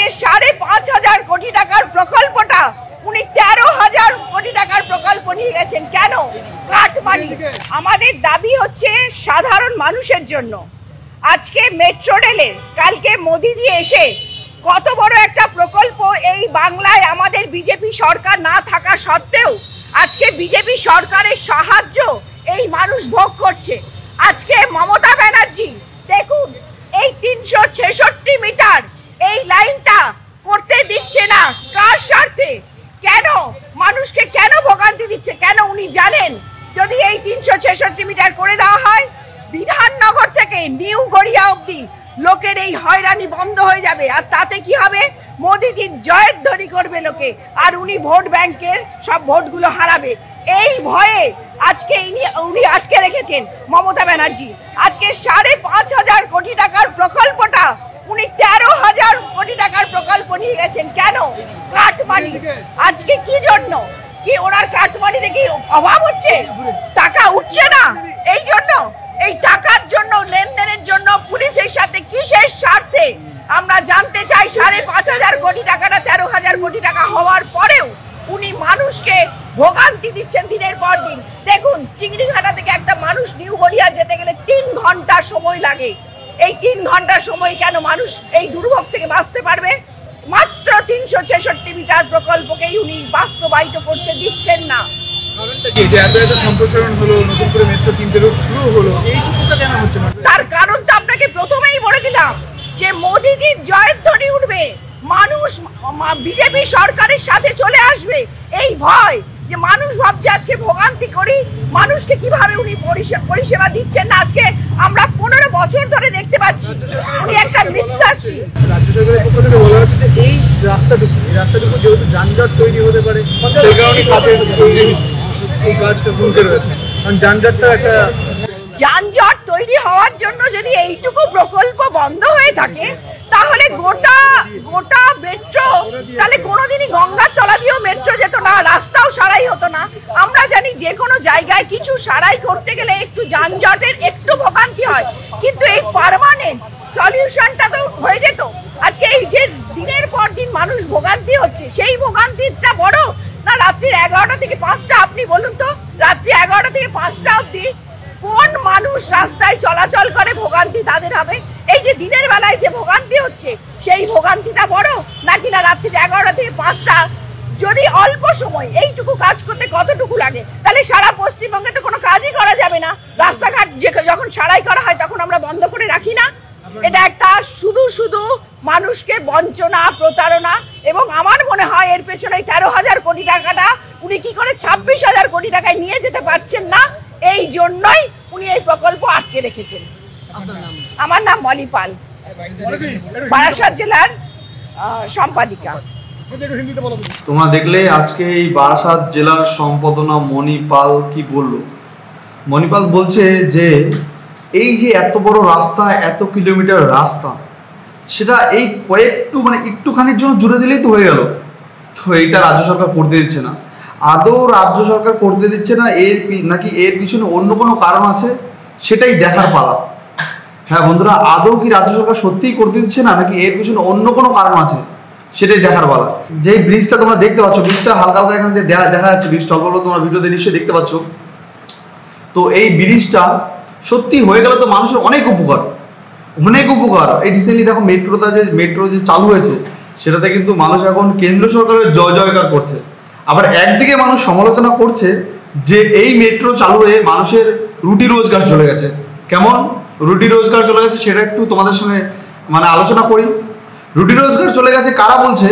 আজকে ৫,৫০০ কোটি টাকার প্রকল্পটা উনি ১৩,০০০ কোটি টাকার প্রকল্প নিয়ে গেছেন। কেন? কাটমানি। আমাদের দাবি হচ্ছে সাধারণ মানুষের জন্য। আজকে মেট্রো রেলের কালকে মোদিজি এসে কত বড় একটা প্রকল্প এই বাংলায় আমাদের বিজেপি সরকার না থাকা সত্ত্বেও আজকে বিজেপি সরকারের সাহায্য এই মানুষ ভোগ করছে। আজকে মমতা ব্যানার্জি দেখুন এই ৩৬৬ মিটার এই লাইনটা করতে দিচ্ছে না। কার স্বার্থে? কেন? মানুষকে কেন ভোগান্তি দিচ্ছে? কেন? উনি জানেন যদি এই ৩৬৬ মিটার করে দেওয়া হয় বিধাননগর থেকে নিউ গড়িয়া অবধি লোকের এই হয়রানি বন্ধ হয়ে যাবে। আর তাতে কি হবে? মোদিজির জয়ধ্বনি করবে লোকে, আর উনি ভোট ব্যাংকের সব ভোটগুলো হারাবে। এই ভয়ে আজকে উনি আটকে রেখেছেন মমতা ব্যানার্জি। আজকে ৫,৫০০ কোটি টাকার প্রকল্পটা উনি ১৩,০০০ কোটি টাকার প্রকল্প নিয়ে গেছেন। কেন? কাটমানি। আজকে কি জন্য? কি ওনার কাটমানিতে কি অভাব হচ্ছে? টাকা উঠছে না এই জন্য? এই টাকার জন্য, লেনদেনের জন্য পুলিশের সাথে কিসের স্বার্থে আমরা জানতে চাই। ৫,৫০০ কোটি টাকাটা ১৩,০০০ কোটি টাকা হওয়ার পরেও উনি মানুষকে ভোগান্তি দিচ্ছেন দিনের পর দিন। দেখুন চিংড়িঘাটা থেকে একটা মানুষ নিউ গড়িয়া যেতে গেলে ৩ ঘন্টা সময় লাগে। এই ৩ ঘন্টা সময় কেন মানুষ এই দুর্ভোগ থেকে বাঁচতে পারবে? মাত্র ৩৬৬ মিটার প্রকল্পকেই উনি বাস্তবায়িত করতে দিচ্ছেন না। তার কারণটা আপনাকে প্রথমেই বলে দিলাম যে মোদিজির জয়ধ্বনি উঠবে, মানুষ বিজেপি সরকারের সাথে চলে আসবে। এই ভয় যে মানুষ ভাবছে আজকে ভোগান্তি করি, মানুষকে কিভাবে উনি পরিষেবা দিচ্ছেন না। আজকে আমরা ১৫ বছর ধরে দেখতে পাচ্ছি উনি একটা মিথ্যাশ্রী। রাজ্য সরকারের পক্ষ থেকে বলা হচ্ছে যে এই রাস্তাটুকু যেহেতু যানজট তৈরি হতে পারে সেই কারণে এই কাজটা ভুলতে রয়েছে। কারণ যানজট তৈরি হওয়ার জন্য যদি এইটুকু প্রকল্প বন্ধ হয়ে থাকে তাহলে গোটা মেট্রো তাহলে কোনোদিনই গঙ্গার তলা দিয়েও মেট্রো যেত না, রাস্তাও সারাই হতো না। আমরা জানি যে কোনো জায়গায় কিছু সারাই করতে গেলে একটু যানজটের একটু ভোগান্তি হয়, কিন্তু এই পার্মানেন্ট সলিউশনটা তো হয়ে যেত। আজকে এই যে দিনের পর দিন মানুষ ভোগান্তি হচ্ছে, সেই ভোগান্তিটা বড় না রাত্রি ১১টা থেকে ৫টা? আপনি বলুন তো, রাত্রি ১১টা থেকে ৫টা অবধি কোন মানুষ রাস্তায় চলাচল করে ভোগান্তি তাদের হবে? এই যে দিনের বেলায় যে ভোগান্তি হচ্ছে সেই ভোগান্তিটা বড় নাকি না রাত্রি ১১টা থেকে ৫টা? যদি অল্প সময় এইটুকু কাজ করতে কতটুকু লাগে? তাহলে সারা পশ্চিমবঙ্গে তো কোনো কাজই করা যাবে না। রাস্তাঘাট যখন সারাই করা হয় তখন আমরা বন্ধ করে রাখি না? এটা একটা শুধু মানুষকে বঞ্চনা, প্রতারণা। এবং আমার মনে হয় এর পেছনে ১৩,০০০ কোটি টাকাটা উনি কি করে ২৬,০০০ কোটি টাকায় নিয়ে যেতে পারছেন না, এই জন্যই উনি এই প্রকল্প আটকে রেখেছেন। আমার নাম মলি পাল, বারাসাত জেলার সম্পাদিকা। তোমরা দেখলে আজকে এই বারাসাত জেলার সম্পাদনা মনি পাল কি বললো। মনি পাল বলছে যে এই যে এত বড় রাস্তা, এত কিলোমিটার রাস্তা, সেটা এই একটুখানির জন্য জুড়ে দিলেই তো হয়ে গেল। তো এইটা রাজ্য সরকার করতে দিচ্ছে না। আদৌ রাজ্য সরকার করতে দিচ্ছে না নাকি এর পিছনে অন্য কোনো কারণ আছে, সেটাই দেখার পালা। হ্যাঁ বন্ধুরা, আদৌ কি রাজ্য সরকার সত্যিই করতে দিচ্ছে না নাকি এর পিছনে অন্য কোনো কারণ আছে, সেটাই দেখার পালা। যে ব্রিজটা তোমরা দেখতে পাচ্ছ, ব্রিজটা হালকা হালকা এখান থেকে দেখা যাচ্ছে, ব্রিজটা অল্প তোমরা ভিডিওতে নিশ্চয়ই দেখতে পাচ্ছ। তো এই ব্রিজটা সত্যি হয়ে গেলে তো মানুষের অনেক উপকার। এই রিসেন্টলি দেখো মেট্রো যে চালু হয়েছে সেটাতে কিন্তু মানুষ এখন কেন্দ্র সরকারের জয় জয়কার করছে। আবার একদিকে মানুষ সমালোচনা করছে যে এই মেট্রো চালু হয়ে মানুষের রুটি রোজগার চলে গেছে। কেমন রুটি রোজগার চলে গেছে সেটা একটু তোমাদের সঙ্গে আলোচনা করি। রুটি রোজগার চলে গেছে কারা বলছে?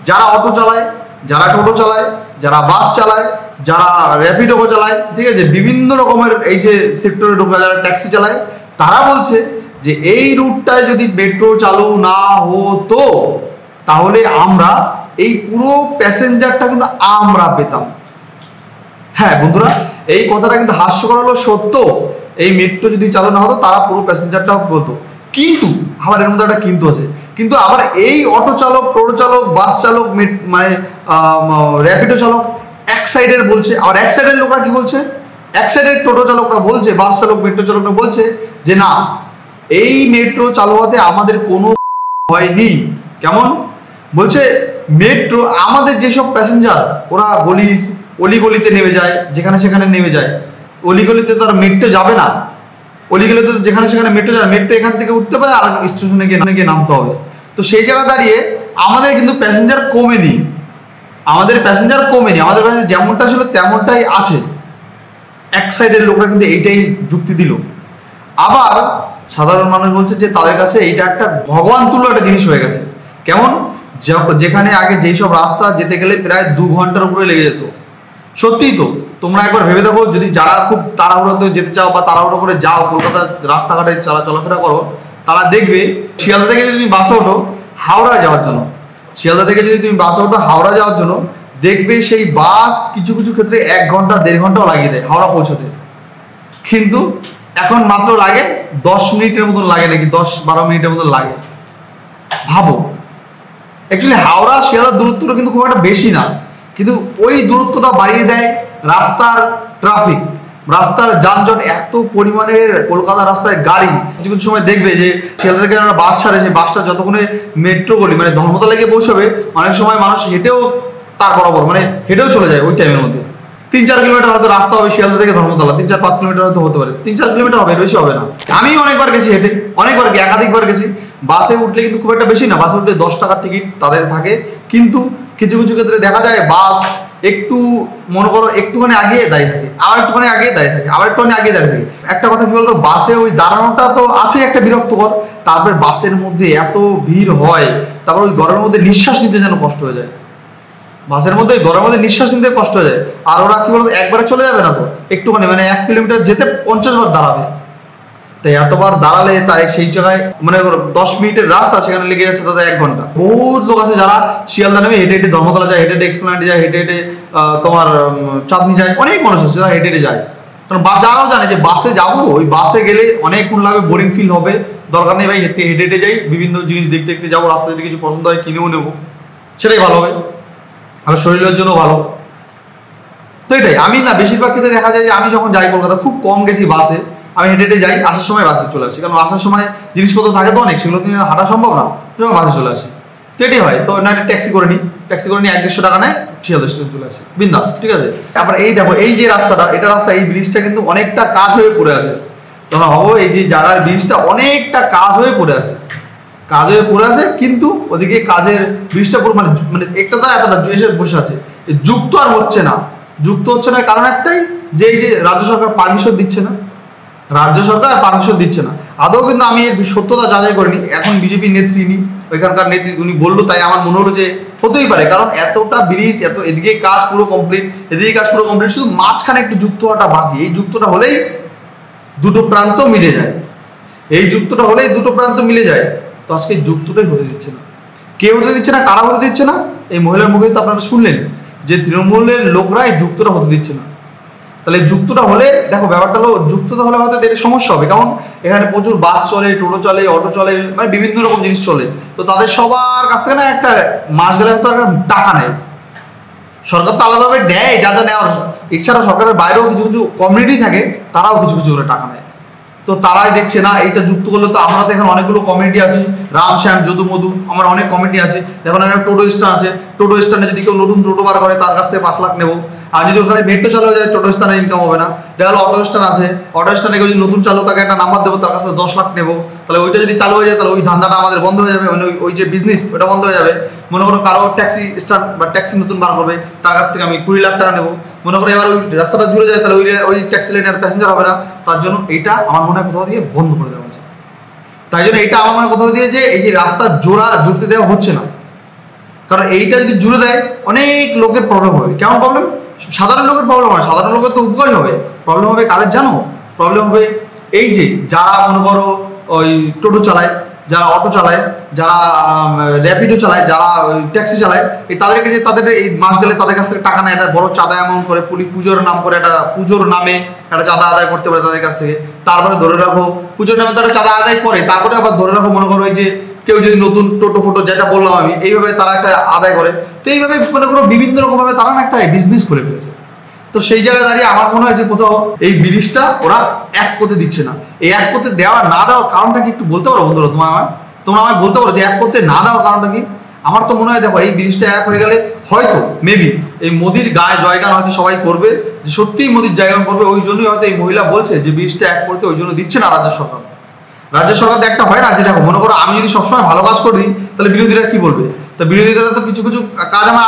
যারা অটো চালায়, যারা টোটো চালায়, যারা বাস চালায়, যারা র্যাপিডো চালায়, ঠিক আছে, বিভিন্ন রকমের এই যে সেক্টরে ঢোকা, যারা ট্যাক্সি চালায়, তারা বলছে যে এই রুটটায় যদি মেট্রো চালু না হতো তাহলে আমরা এই পুরো প্যাসেঞ্জারটা কিন্তু আমরা পেতাম। হ্যাঁ বন্ধুরা, এই কথাটা কিন্তু হাস্যকর হলো সত্য। এই মেট্রো যদি চালু না হতো তারা পুরো প্যাসেঞ্জারটা বলতো। কিন্তু আবার এর মধ্যে একটা কিন্তু আছে, কিন্তু আবার এই অটো চালক, টোটো চালক, বাস চালক, র্যাপিডো চালক এক সাইডের বলছে, আর এক সাইডের লোকরা কি বলছে? এক সাইডের টোটো চালকরা বলছে, বাস চালক, মেট্রো চালকরা বলছে যে না, এই মেট্রো চালু হতে আমাদের কোনো ভয় নেই। কেমন? বলছে মেট্রো আমাদের যেসব প্যাসেঞ্জার ওরা অলিগলিতে নেমে যায়, যেখানে সেখানে নেমে যায়, অলিগলিতে তো আর মেট্রো যাবে না, অলিগলিতে তো যেখানে সেখানে মেট্রো যাবে, মেট্রো এখান থেকে উঠতে পারে আর স্টেশনে গিয়ে নামতে হবে। তো সেই জায়গায় দাঁড়িয়ে আমাদের কিন্তু প্যাসেঞ্জার কমেনি, আমাদের প্যাসেঞ্জার যেমনটা ছিল তেমনটাই আছে। এক সাইডের লোকরা কিন্তু এইটাই যুক্তি দিল। আবার সাধারণ মানুষ বলছে যে তাদের কাছে এইটা একটা ভগবান তুল্য একটা জিনিস হয়ে গেছে। কেমন? যেখানে আগে যেই সব রাস্তা যেতে গেলে প্রায় 2 ঘন্টার উপরে লেগে যেত। সত্যিই তো, তোমরা একবার ভেবে দেখো, যদি যারা খুব তাড়াহুড়োতে যেতে চাও বা তাড়াহুড়ো করে যাও কলকাতার রাস্তাঘাটে চলাফেরা করো, তারা দেখবে শিয়ালদা থেকে যদি তুমি বাসে ওঠো হাওড়া যাওয়ার জন্য, শিয়ালদা থেকে যদি তুমি বাসে ওঠো হাওড়া যাওয়ার জন্য, দেখবে সেই বাস কিছু কিছু ক্ষেত্রে 1 ঘন্টা 1.5 ঘন্টাও লাগিয়ে দেয় হাওড়া পৌঁছতে। কিন্তু এখন মাত্র লাগে 10 মিনিটের মতন লাগে, নাকি 10-12 মিনিটের মতন লাগে। ভাবো, অ্যাকচুয়ালি হাওড়া শিয়ালদার দূরত্বটা কিন্তু খুব একটা বেশি না, কিন্তু ওই দূরত্বটা বাড়িয়ে দেয় রাস্তার ট্রাফিক, রাস্তার যানজট, এত পরিমাণের কলকাতা রাস্তায় গাড়ি। কিছু কিছু সময় দেখবে যে শিয়ালদা থেকে আমরা বাস ছাড়ে, সেই বাসটা যতক্ষণে মেট্রো গলি মানে ধর্মতলা গিয়ে পৌঁছাবে, অনেক সময় মানুষ হেঁটেও তার বরাবর মানে হেঁটেও চলে যায় ওই টাইমের মধ্যে। 3-4 কিলোমিটার হয়তো রাস্তা হবে শিয়ালদা থেকে ধর্মতলা, 3-4-5 কিলোমিটার হয়তো হতে পারে, 3-4 কিলোমিটার হবে, বেশি হবে না। আমি অনেকবার গেছি হেঁটে, অনেকবার কি একাধিকবার গেছি। বাসে উঠলে কিন্তু খুব একটা বেশি না, বাসে উঠলে 10 টাকার টিকিট তাদের থাকে, কিন্তু কিছু কিছু ক্ষেত্রে দেখা যায় বাস একটু মনে করো একটুখানি আগে দাঁড়িয়ে থাকে, আবার একটুখানি আগে দাঁড়িয়ে থাকে, আবার একটুখানি আগে দাঁড়িয়ে থাকে। একটা কথা কি বলতো, বাসে ওই দাঁড়ানোটা তো আছে একটা বিরক্তকর, তারপরে বাসের মধ্যে এত ভিড় হয়, তারপর ওই গরমের মধ্যে নিঃশ্বাস নিতে যেন কষ্ট হয়ে যায়, বাসের মধ্যে গরমের মধ্যে নিঃশ্বাস নিতে কষ্ট হয়ে যায়। আর ওরা কি বলতো একবারে চলে যাবে না তো, একটুখানি মানে 1 কিলোমিটার যেতে 50 বার দাঁড়াবে। তাই এতবার দাঁড়ালে তাই সেই জায়গায় মানে 10 মিনিটের রাস্তা সেখানে লেগে যাচ্ছে তাদের 1 ঘন্টা। বহুত লোক আছে যারা শিয়ালদা নেমে হেঁটে হেঁটে ধর্মতলা যায়, হেঁটে হেঁটে এক্সপ্লেনেডে যায়, হেঁটে হেঁটে তোমার চাঁদনি যায়, অনেক মানুষ আছে যারা হেঁটে হেঁটে যায়। কারণ যারাও জানে যে বাসে যাবো, ওই বাসে গেলে অনেকক্ষণ লাগবে, বোরিং ফিল হবে, দরকার নেই ভাই হেঁটে হেঁটে যাই, বিভিন্ন জিনিস দেখতে দেখতে যাবো, রাস্তায় যদি কিছু পছন্দ হয় কিনেও নেবো, সেটাই ভালো হবে, আর শরীরের জন্য ভালো। তো এটাই আমি না বেশিরভাগ ক্ষেত্রে দেখা যায় যে আমি যখন যাই কলকাতা, খুব কম গেছি বাসে, আমি হেঁটে হেঁটে যাই, আসার সময় বাসে চলে আসি, কারণ আসার সময় জিনিসপত্র থাকে তো অনেক, সেগুলো তুমি হাঁটা সম্ভব না, বাসে চলে আসি। তো এটাই হয়। তো না ট্যাক্সি করে নিই 100-150 টাকা নেয়, শিয়ালদা স্টেশন চলে আসি বিন্দাস, ঠিক আছে। তারপর এই দেখো এই যে রাস্তাটা, এটা রাস্তা, এই ব্রিজটা কিন্তু অনেকটা কাজ হয়ে পড়ে আছে। তোমরা ভাবো এই যে জায়গার ব্রিজটা অনেকটা কাজ হয়ে পড়ে আছে, কিন্তু ওদিকে কাজের ব্রিজটা পুরো মানে একটা তো এতটা এসে বসে আছে, যুক্ত আর হচ্ছে না। কারণ একটাই, যে এই যে রাজ্য সরকার পারমিশন দিচ্ছে না, আদৌ কিন্তু আমি এর সত্যতা যাচাই করিনি, এখন বিজেপি নেত্রী ওইখানকার নেত্রী উনি বললো, তাই আমার মনে হলো যে হতেই পারে, কারণ এতটা ব্রিজ, এদিকে কাজ পুরো কমপ্লিট, শুধু মাঝখানে একটু যুক্ত হওয়াটা বাকি। এই যুক্তটা হলেই দুটো প্রান্ত মিলে যায়, তো আজকে যুক্তটাই হতে দিচ্ছে না। কে হতে দিচ্ছে না, কারা হতে দিচ্ছে না? এই মহিলার মুখে তো আপনারা শুনলেন যে তৃণমূলের লোকরাই যুক্তটা হতে দিচ্ছে না। তাহলে যুক্তটা হলে দেখো ব্যাপারটা হলো, যুক্তটা হলে হয়তো এদের সমস্যা হবে, কারণ এখানে প্রচুর বাস চলে, টোটো চলে, অটো চলে, মানে বিভিন্ন রকম জিনিস চলে। তো তাদের সবার কাছ থেকে না একটা মাস গেলে হয়তো একটা টাকা নেয়, সরকার তো আলাদাভাবে দেয় যা যা নেওয়ার, এছাড়া সরকারের বাইরেও কিছু কিছু কমিউনিটি থাকে, তারাও কিছু কিছু করে টাকা নেয়। তো তারাই দেখছে না এইটা যুক্ত করলে, তো আমরা তো এখানে অনেকগুলো কমিউনিটি আছি, রাম শ্যাম যদু মধু, আমার অনেক কমিউনিটি আছে। দেখুন একটা টোটো স্ট্যান্ড আছে, টোটো স্ট্যান্ডে যদি কেউ নতুন টোটো বার করে তার কাছ থেকে 5 লাখ নেবো, আর যদি ওখানে মেট্রো চালু হয়ে যায় টোটো স্ট্যান্ডে ইনকাম হবে না। দেখা গেলো অটো স্ট্যান্ড আছে, অটো স্ট্যান্ডে কেউ যদি নতুন চালু, তাকে একটা নাম্বার দেবো, তার কাছে 10 লাখ নেবো। তাহলে ওইটা যদি চালু হয়ে যায় তাহলে ওই ধান্দাটা আমাদের বন্ধ হয়ে যাবে, মানে ওই যে বিজনেস ওটা বন্ধ হয়ে যাবে। মনে করো কারো ট্যাক্সি স্ট্যান্ড বা ট্যাক্সি নতুন বার করবে, তার কাছ থেকে আমি 20 লাখ টাকা নেবো। মনে করো এবার ওই রাস্তাটা জুড়ে যায়, তাহলে ওই ট্যাক্সি লাইনের প্যাসেঞ্জার হবে না, তার জন্য এইটা আমার মনে হয় কোথাও দিয়ে বন্ধ করে দেওয়া হচ্ছে। তাই জন্য এইটা আমার মনে কোথাও দিয়ে যে এই যে রাস্তা জুড়তে দেওয়া হচ্ছে না, কারণ এইটা যদি জুড়ে দেয় অনেক লোকের প্রবলেম হবে। কেমন প্রবলেম? সাধারণ লোকের প্রবলেম হয়, সাধারণ লোকের তো উপকারই হবে। প্রবলেম হবে কাদের জানো? প্রবলেম হবে এই যে যারা মনে করো ওই টোটো চালায়, যারা অটো চালায়, যারা র্যাপিডো চালায়, যারা ট্যাক্সি চালায়, এই তাদেরকে যে তাদের এই মাস গেলে তাদের কাছ থেকে টাকা নেয়, একটা বড় চাঁদা অ্যামাউন্ট করে, পুজোর নাম করে, একটা পুজোর নামে একটা চাঁদা আদায় করতে পারে তাদের কাছ থেকে। তারপরে ধরে রাখো পুজোর নামে তারা চাঁদা আদায় করে, তারপরে আবার ধরে রাখো মনে করো এই যে কেউ যদি নতুন টোটো ফোটো যেটা বললাম আমি, এইভাবে তারা একটা আদায় করে। তো এইভাবে মনে করো বিভিন্ন রকম ভাবে তারা একটা বিজনেস করে ফেলেছে। তো সেই জায়গায় দাঁড়িয়ে আমার মনে হয় যে কোথাও এই ব্রিজটা ওরা এক করতে দিচ্ছে না। এই এক করতে দেওয়া না দেওয়ার কারণটা কি একটু বলতে পারো বন্ধুরা? তোমরা আমায় বলতে পারো যে এক করতে না দেওয়ার কারণটা কি? আমার তো মনে হয় দেখো এই ব্রিজটা এক হয়ে গেলে হয়তো মেবি এই মোদির গায়ে জয়গান হয়তো সবাই করবে, যে সত্যিই মোদির জয়গান করবে। ওই জন্যই হয়তো এই মহিলা বলছে যে ব্রিজটা এক করতে, ওই জন্য দিচ্ছে না রাজ্য সরকার। রাজ্য সরকার একটা হয় না যে দেখো মনে করো আমি যদি সবসময় ভালো কাজ করি তাহলে বিরোধীরা কি বলবে, তা বিরোধীরা তো কিছু কিছু কাজ আমার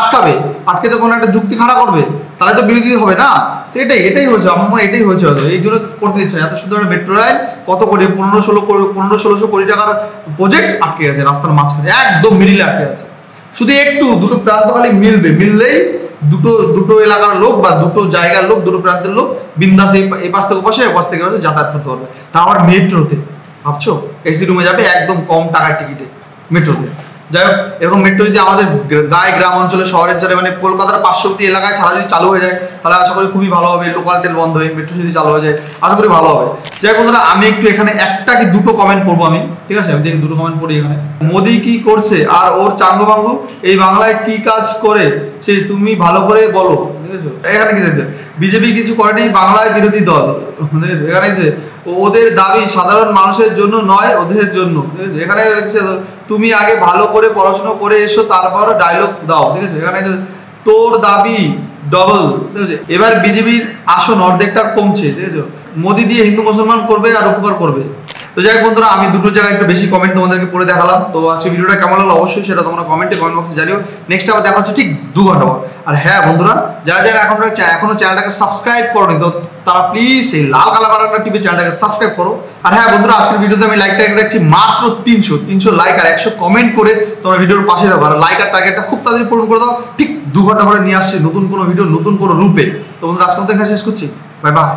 আটকে তো কোনো একটা যুক্তি খাড়া করবে, তাহলে তো বিরোধী হবে না। তো এটাই হয়েছে আমার মনে হয়, এটাই হয়েছে হয়তো, এই জন্য করতে দিচ্ছে না। এত সুন্দর একটা মেট্রো লাইন কত কোটি 1500-1600 কোটি টাকার প্রজেক্ট আটকে গেছে রাস্তার মাঝখানে, একদম মিডিলে আটকে আছে। শুধু একটু দুটো প্রান্ত খালি মিললেই দুটো এলাকার লোক বা দুটো জায়গার লোক, দুটো প্রান্তের লোক বিন্দাস এই পাশ থেকে ওপাশে যাতায়াত করতে পারবে। তা আবার মেট্রোতে ভাবছো, এসি রুমে যাবে একদম কম টাকার টিকিটে মেট্রোতে। যাই হোক, এরকম মেট্রো যদি আমাদের গায়ে গ্রাম অঞ্চলে শহরের চলে, মানে কলকাতার পার্শ্ববর্তী এলাকায় সারা যদি চালু হয়ে যায় তাহলে আশা করি খুবই ভালো হবে। লোকাল ট্রেন বন্ধ হয়ে মেট্রো যদি চালু হয়ে যায় আশা করি ভালো হবে। যাই হোক বন্ধুরা, আমি একটু এখানে একটা কি দুটো কমেন্ট পড়বো আমি, ঠিক আছে? আমি দেখি দুটো কমেন্ট পড়ি এখানে। মোদি কি করছে আর ওর চাঙ্গবাঙ্গু এই বাংলায় কি কাজ করে সে তুমি ভালো করে বলো, ঠিক আছে? এখানে কি দেখছে, বিজেপি কিছু করেনি, বাংলায় বিরোধী দল। এখানে যে ওদের দাবি সাধারণ মানুষের জন্য নয়, ওদের জন্য। ঠিক আছে? এখানে দেখছে তুমি আগে ভালো করে পড়াশোনা করে এসো তারপর ডায়লগ দাও, ঠিক আছে? এখানে তোর দাবি ডবল, ঠিক আছে? এবার বিজেপির আসন অর্ধেকটা কমছে, ঠিক আছে? মোদি দিয়ে হিন্দু মুসলমান করবে আর উপকার করবে। তো যাই হোক বন্ধুরা, আমি দুটো জায়গায় একটু বেশি কমেন্ট তোমাদেরকে পড়ে দেখালাম। তো আজকে ভিডিওটা কেমন লাগলো অবশ্যই সেটা তোমরা কমেন্ট বক্সে জানিও। নেক্সট আবার দেখা হচ্ছে ঠিক 2 ঘন্টা পর। আর হ্যাঁ বন্ধুরা, যারা এখনো চ্যানেলটাকে সাবস্ক্রাইব করোনি তো তারা প্লিজ এই লাল কালা বাটনটা টিপে চ্যানেলটাকে সাবস্ক্রাইব করো। আর হ্যাঁ বন্ধুরা, আজকের ভিডিওতে আমি লাইক টার্গেট রাখছি মাত্র 300 লাইক আর 100 কমেন্ট করে তোমরা ভিডিওর পাশে দাও। আর লাইক আর টার্গেটটা খুব তাড়াতাড়ি পূরণ করে দাও। ঠিক 2 ঘন্টা পরে নিয়ে আসছি নতুন কোনো ভিডিও নতুন কোনো রূপে। তো বন্ধুরা, আজকে মতো এখানে শেষ করছি। Bye bye.